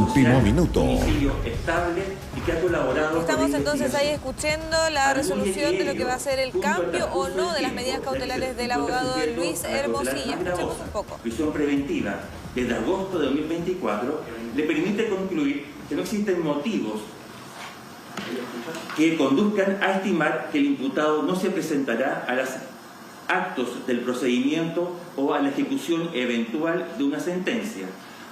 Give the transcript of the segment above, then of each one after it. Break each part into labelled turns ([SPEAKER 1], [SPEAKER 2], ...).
[SPEAKER 1] Último minuto.
[SPEAKER 2] Domicilio estable y que ha colaborado.
[SPEAKER 3] Estamos entonces ahí escuchando la resolución de lo que va a ser el cambio o no de las medidas cautelares del abogado Luis Hermosilla. Escuchemos un poco.
[SPEAKER 2] Prisión preventiva desde agosto de 2024 le permite concluir que no existen motivos que conduzcan a estimar que el imputado no se presentará a los actos del procedimiento o a la ejecución eventual de una sentencia,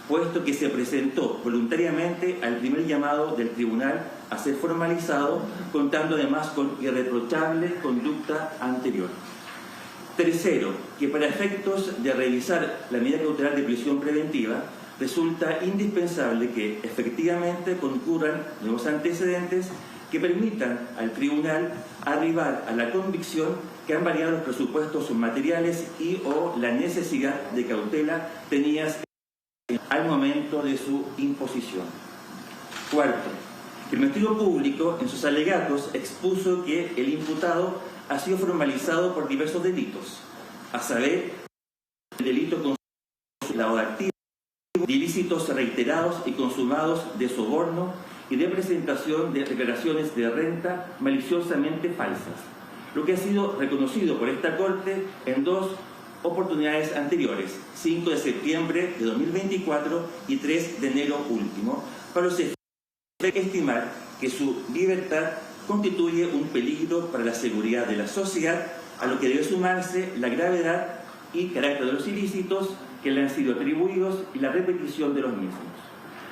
[SPEAKER 2] puesto que se presentó voluntariamente al primer llamado del tribunal a ser formalizado, contando además con irreprochable conducta anterior. Tercero, que para efectos de revisar la medida cautelar de prisión preventiva, resulta indispensable que efectivamente concurran nuevos antecedentes que permitan al tribunal arribar a la convicción que han variado los presupuestos materiales y o la necesidad de cautela tenidas al momento de su imposición. Cuarto, el Ministerio Público en sus alegatos expuso que el imputado ha sido formalizado por diversos delitos, a saber, el delito con lavado de activos, de ilícitos reiterados y consumados de soborno y de presentación de declaraciones de renta maliciosamente falsas, lo que ha sido reconocido por esta Corte en dos oportunidades anteriores, 5 de septiembre de 2024 y 3 de enero último, para los efectos de estimar que su libertad constituye un peligro para la seguridad de la sociedad, a lo que debe sumarse la gravedad y carácter de los ilícitos que le han sido atribuidos y la repetición de los mismos.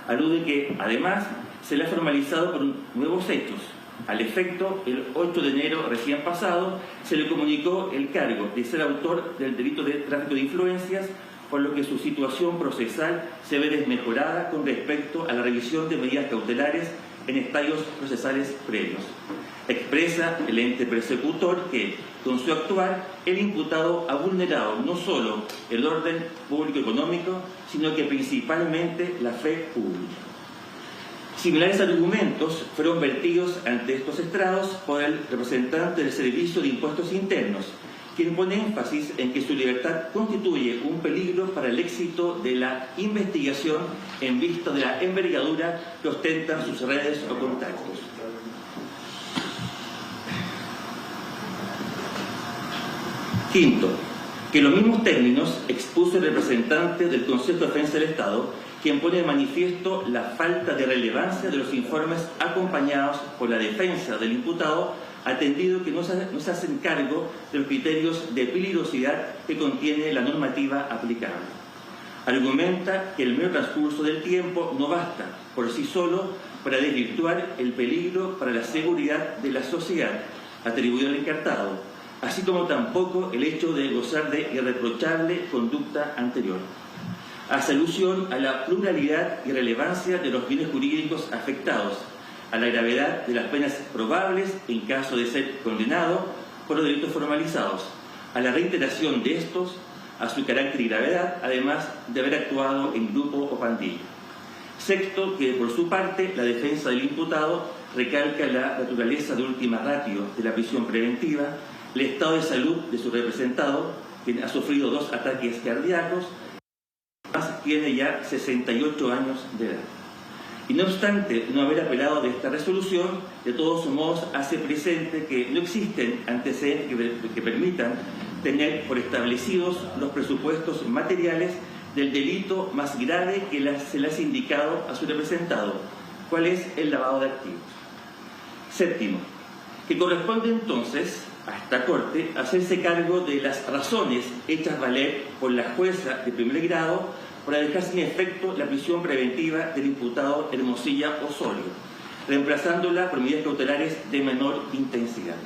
[SPEAKER 2] Alude que, además, se le ha formalizado por nuevos hechos. Al efecto, el 8 de enero recién pasado, se le comunicó el cargo de ser autor del delito de tráfico de influencias, por lo que su situación procesal se ve desmejorada con respecto a la revisión de medidas cautelares en estadios procesales previos. Expresa el ente persecutor que, con su actuar, el imputado ha vulnerado no solo el orden público económico, sino que principalmente la fe pública. Similares argumentos fueron vertidos ante estos estrados por el representante del Servicio de Impuestos Internos, quien pone énfasis en que su libertad constituye un peligro para el éxito de la investigación en vista de la envergadura que ostentan sus redes o contactos. Quinto, que los mismos términos expuso el representante del Consejo de Defensa del Estado, quien pone de manifiesto la falta de relevancia de los informes acompañados por la defensa del imputado, atendido que no se hacen cargo de los criterios de peligrosidad que contiene la normativa aplicable. Argumenta que el mero transcurso del tiempo no basta por sí solo para desvirtuar el peligro para la seguridad de la sociedad atribuido al encartado, así como tampoco el hecho de gozar de irreprochable conducta anterior. Hace alusión a la pluralidad y relevancia de los bienes jurídicos afectados, a la gravedad de las penas probables en caso de ser condenado por los delitos formalizados, a la reiteración de estos, a su carácter y gravedad, además de haber actuado en grupo o pandilla. Sexto, que por su parte la defensa del imputado recalca la naturaleza de última ratio de la prisión preventiva, el estado de salud de su representado, quien ha sufrido 2 ataques cardíacos, además tiene ya 68 años de edad. Y no obstante no haber apelado de esta resolución, de todos modos hace presente que no existen antecedentes que permitan tener por establecidos los presupuestos materiales del delito más grave que se le ha indicado a su representado, cuál es el lavado de activos. Séptimo, que corresponde entonces a esta Corte hacerse cargo de las razones hechas valer por la jueza de primer grado para dejar sin efecto la prisión preventiva del imputado Hermosilla Osorio, reemplazándola por medidas cautelares de menor intensidad.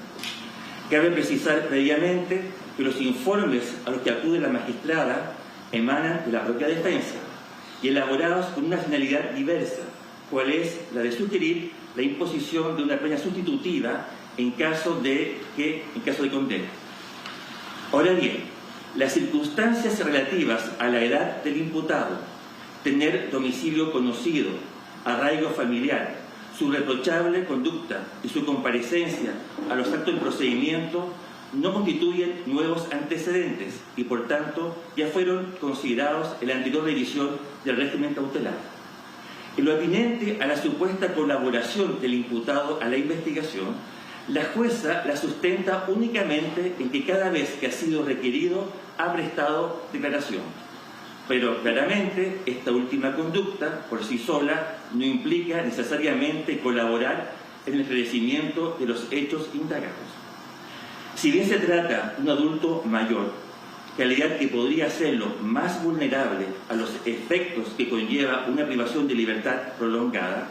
[SPEAKER 2] Cabe precisar previamente que los informes a los que acude la magistrada emanan de la propia defensa y elaborados con una finalidad diversa, cual es la de sugerir la imposición de una pena sustitutiva en caso de condena. Ahora bien, las circunstancias relativas a la edad del imputado, tener domicilio conocido, arraigo familiar, su reprochable conducta y su comparecencia a los actos del procedimiento no constituyen nuevos antecedentes y, por tanto, ya fueron considerados en la anterior revisión del régimen cautelar. En lo atinente a la supuesta colaboración del imputado a la investigación, la jueza la sustenta únicamente en que cada vez que ha sido requerido ha prestado declaración. Pero claramente esta última conducta por sí sola no implica necesariamente colaborar en el esclarecimiento de los hechos indagados. Si bien se trata de un adulto mayor, calidad que podría hacerlo más vulnerable a los efectos que conlleva una privación de libertad prolongada,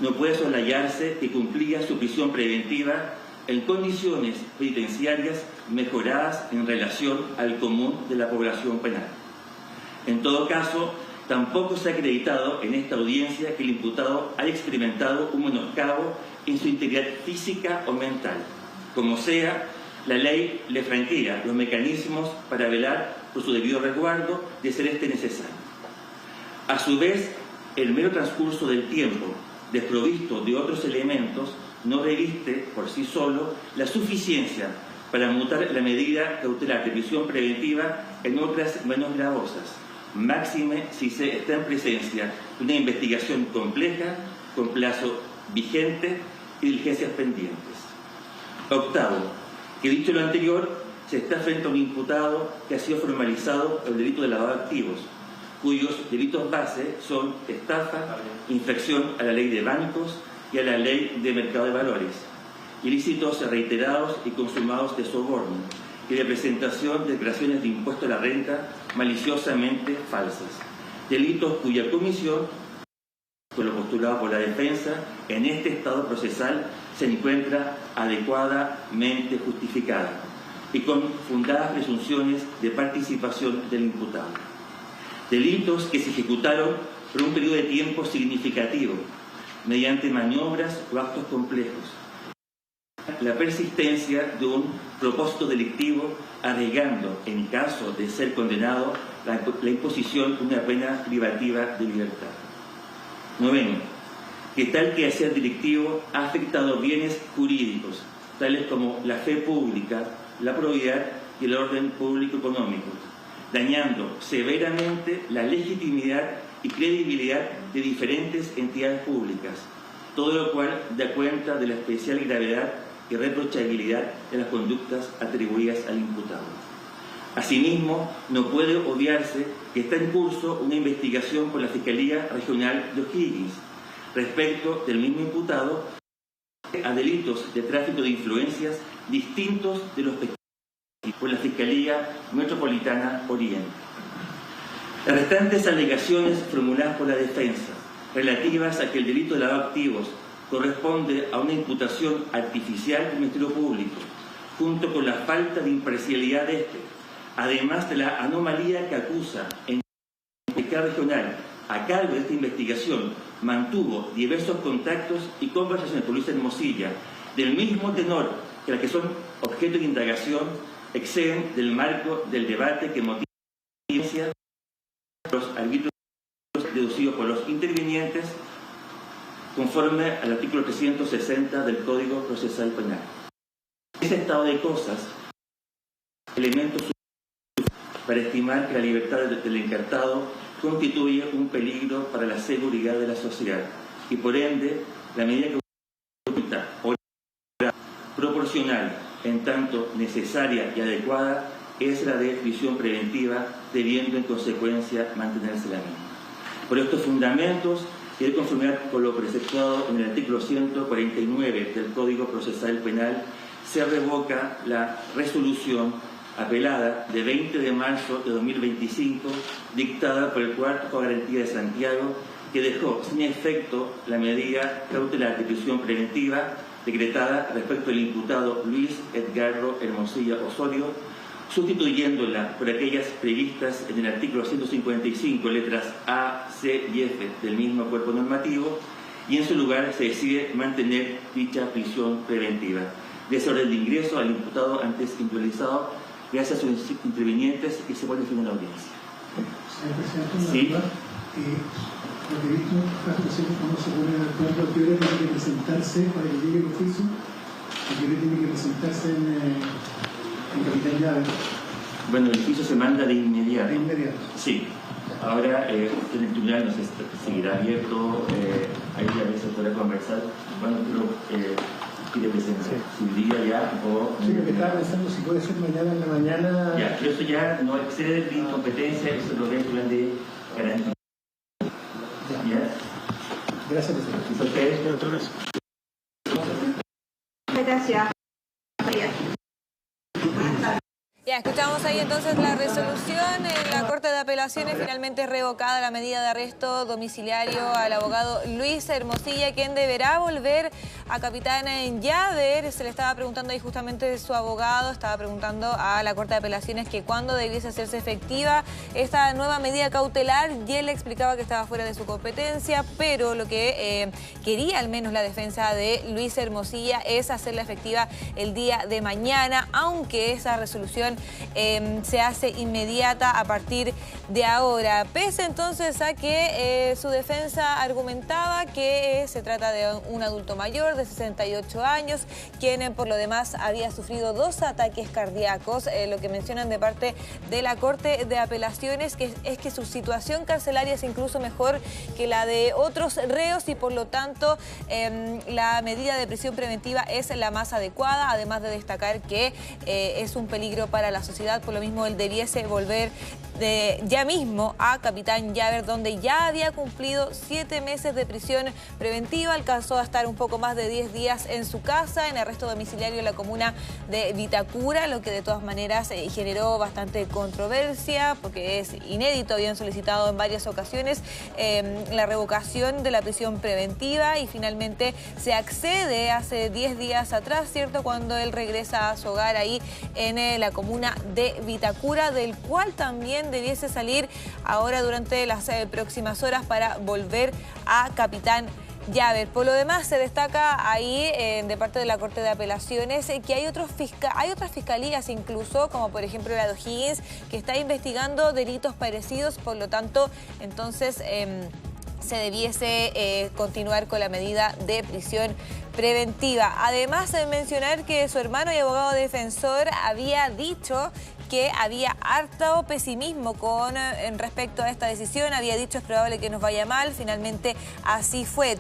[SPEAKER 2] no puede soslayarse que cumplía su prisión preventiva en condiciones penitenciarias mejoradas en relación al común de la población penal. En todo caso, tampoco se ha acreditado en esta audiencia que el imputado haya experimentado un menoscabo en su integridad física o mental. Como sea, la ley le franquea los mecanismos para velar por su debido resguardo de ser este necesario. A su vez, el mero transcurso del tiempo, desprovisto de otros elementos, no reviste por sí solo la suficiencia para mutar la medida cautelar de prisión preventiva en otras menos gravosas, máxime si se está en presencia de una investigación compleja, con plazo vigente y diligencias pendientes. Octavo, que dicho lo anterior, se está frente a un imputado que ha sido formalizado por el delito de lavado de activos, cuyos delitos base son estafa, infracción a la ley de bancos y a la ley de mercado de valores, ilícitos reiterados y consumados de soborno y de presentación de declaraciones de impuesto a la renta maliciosamente falsas, delitos cuya comisión, por lo postulado por la defensa, en este estado procesal se encuentra adecuadamente justificada y con fundadas presunciones de participación del imputado. Delitos que se ejecutaron por un periodo de tiempo significativo, mediante maniobras o actos complejos. La persistencia de un propósito delictivo arriesgando, en caso de ser condenado, la imposición de una pena privativa de libertad. Noveno, que tal quehacer delictivo ha afectado bienes jurídicos, tales como la fe pública, la probidad y el orden público económico, dañando severamente la legitimidad y credibilidad de diferentes entidades públicas, todo lo cual da cuenta de la especial gravedad y reprochabilidad de las conductas atribuidas al imputado. Asimismo, no puede obviarse que está en curso una investigación por la Fiscalía Regional de O'Higgins respecto del mismo imputado a delitos de tráfico de influencias distintos de los por la Fiscalía Metropolitana Oriente. Las restantes alegaciones formuladas por la defensa, relativas a que el delito de lavado de activos corresponde a una imputación artificial del Ministerio Público, junto con la falta de imparcialidad de este, además de la anomalía que acusa en la Fiscalía Regional a cargo de esta investigación, mantuvo diversos contactos y conversaciones con Luis Hermosilla, del mismo tenor que las que son objeto de indagación, exceden del marco del debate que motiva los árbitros deducidos por los intervinientes conforme al artículo 360 del Código Procesal Penal. Ese estado de cosas, elementos para estimar que la libertad del encartado constituye un peligro para la seguridad de la sociedad y por ende la medida que o proporcional en tanto necesaria y adecuada es la de prisión preventiva, debiendo en consecuencia mantenerse la misma. Por estos fundamentos y de conformidad con lo preceptuado en el artículo 149 del Código Procesal Penal, se revoca la resolución apelada de 20 de marzo de 2025 dictada por el Cuarto de Garantía de Santiago, que dejó sin efecto la medida cautelar de prisión preventiva decretada respecto al imputado Luis Edgardo Hermosilla Osorio, sustituyéndola por aquellas previstas en el artículo 155, letras A, C y F del mismo cuerpo normativo, y en su lugar se decide mantener dicha prisión preventiva. De ese orden de ingreso al imputado antes individualizado, gracias a sus intervinientes, y se pone fin a la audiencia.
[SPEAKER 1] Señor presidente,
[SPEAKER 2] sí.
[SPEAKER 1] Lo que he visto, cómo se pone de acuerdo, ¿a qué hora tiene que presentarse para que llegue el oficio? ¿A qué hora tiene que presentarse en Capitán Llave?
[SPEAKER 2] Bueno, el oficio se manda de inmediato.
[SPEAKER 1] De inmediato.
[SPEAKER 2] Sí. Ahora, en el tribunal no sé si seguirá abierto, ahí a veces podrá conversar. Bueno, pero quiere presencia. Si diría ya o...
[SPEAKER 1] Sí, lo que estaba pensando si puede ser mañana en la mañana.
[SPEAKER 2] Ya, pero eso ya no excede mi competencia, eso lo ve el plan de garantía. ¿Ya?
[SPEAKER 1] Gracias, presidente.
[SPEAKER 2] ¿Ustedes?
[SPEAKER 4] Gracias.
[SPEAKER 3] Ya, escuchamos ahí entonces la resolución. En la Corte de Apelaciones finalmente revocada la medida de arresto domiciliario al abogado Luis Hermosilla, quien deberá volver a Capitán Llaver. Se le estaba preguntando ahí justamente su abogado, estaba preguntando a la Corte de Apelaciones que cuándo debiese hacerse efectiva esta nueva medida cautelar, y él explicaba que estaba fuera de su competencia, pero lo que quería al menos la defensa de Luis Hermosilla es hacerla efectiva el día de mañana, aunque esa resolución se hace inmediata a partir de ahora. Pese entonces a que su defensa argumentaba que se trata de un adulto mayor de 68 años, quien por lo demás había sufrido 2 ataques cardíacos. Lo que mencionan de parte de la Corte de Apelaciones es que su situación carcelaria es incluso mejor que la de otros reos y por lo tanto la medida de prisión preventiva es la más adecuada, además de destacar que es un peligro para la sociedad. Por lo mismo él debiese volver ya mismo a Capitán Llaver, donde ya había cumplido 7 meses de prisión preventiva. Alcanzó a estar un poco más de 10 días en su casa, en arresto domiciliario en la comuna de Vitacura, lo que de todas maneras generó bastante controversia, porque es inédito. Habían solicitado en varias ocasiones la revocación de la prisión preventiva y finalmente se accede hace 10 días atrás, ¿cierto?, cuando él regresa a su hogar ahí en la comuna de Vitacura, del cual también debiese salir ahora durante las próximas horas para volver a Capitán Llaver. Por lo demás, se destaca ahí de parte de la Corte de Apelaciones que hay otras fiscalías incluso, como por ejemplo la de O'Higgins, que está investigando delitos parecidos. Por lo tanto, entonces se debiese continuar con la medida de prisión preventiva. Además de mencionar que su hermano y abogado defensor había dicho que había harto pesimismo en respecto a esta decisión. Había dicho es probable que nos vaya mal. Finalmente así fue.